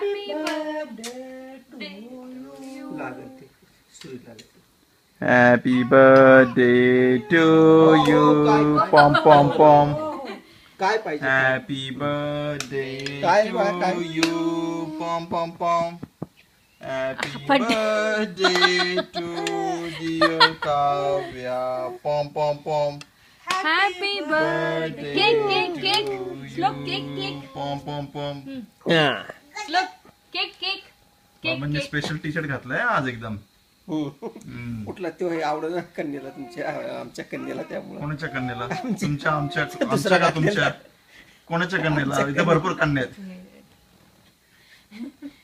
Happy birthday to you. लागते सुई लागते. Happy birthday to you. Pom pom pom. काय पाहिजे? Happy birthday काय to you. Pom pom pom. Happy birthday to dear Kavya. Pom pom pom. Happy birthday. Cake. Slow cake. Pom pom pom. Slow cake. म्हणजे special T shirt घातलाय आज एकदम. कुठला तो आवडला कन्याला तुमच्या आमच्या कन्याला त्यामुळे. कोणाच्या कन्याला? तुमच्या आमच्या का तुमच्या? कोणाच्या कन्याला? इथे भरपूर कन्या आहेत.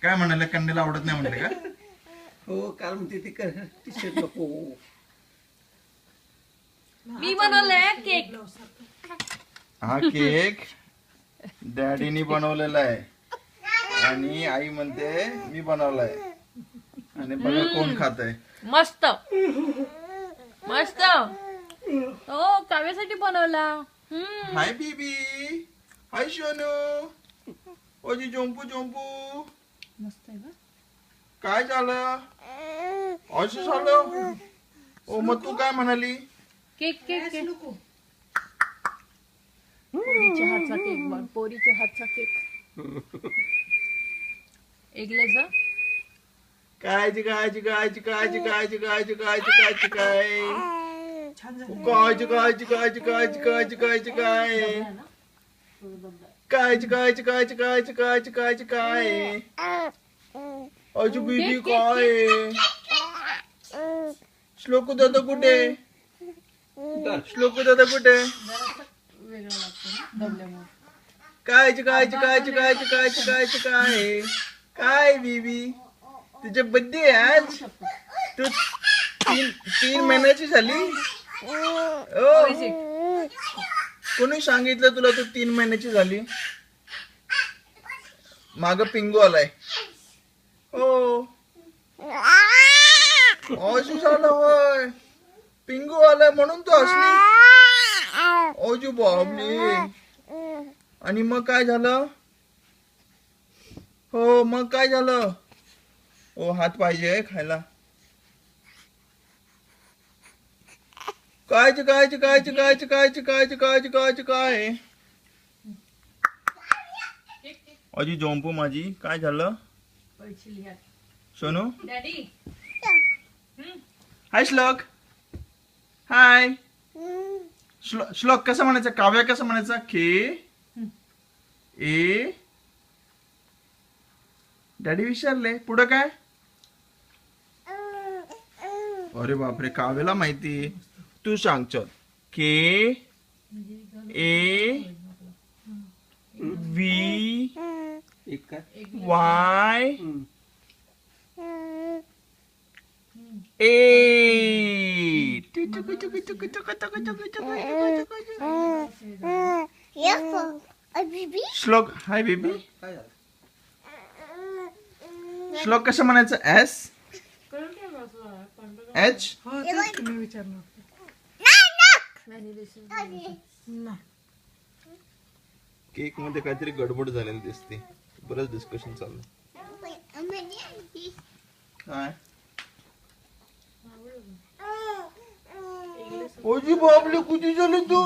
काय म्हणाले? कन्याला आवडत नाही म्हणले का? हो काल म्हणते ती टी शर्ट नको. मी बनवलंय केक. हा केक डॅडीनी बनवलेला आहे आणि आई म्हणते मी बनवलाय. आणि बघा कोण खात आहे. मस्त हो काव्यासाठी बनवला. Hi baby. हाय सोनू. ओजी जोंपू. मस्त आहे. काय झालं? असं झालं? ओ मग तू काय म्हणाली? केक पोरीच्या हातचा केक. ऐकलं काय अजू बेबी काय? श्लोक दादा कुठे? वेगळं लागतं दबल्यामुळे. काय बेबी तुझे बर्थडे आज? तू तीन महिन्याची झाली? कोणी सांगितलं तुला तू 3 महिन्याची झाली? माग पिंगू आलाय. हो असं झालं होय. पिंगू आलाय म्हणून तू असली. ओजू बाबली. आणि मग काय झालं? हो मग काय झालं? ओ हात पाहिजे खायला. काय अजी जोंपू माझी काय झालं? सोनू. डॅडी हाय श्लोक. हाय श्लोक कसं म्हणायचं? काव्या कसं म्हणायचं? ए डॅडी विचारले पुढं काय? अरे बापरे काव्याला माहिती. तू सांग चल. KAVY श्लोक. Hi baby. श्लोक कसं म्हणायचं? SH. केक मध्ये काहीतरी गडबड झालेली दिसते. बरंच डिस्कशन चालू. काय? ओजी बाबले कुठे झालं तू?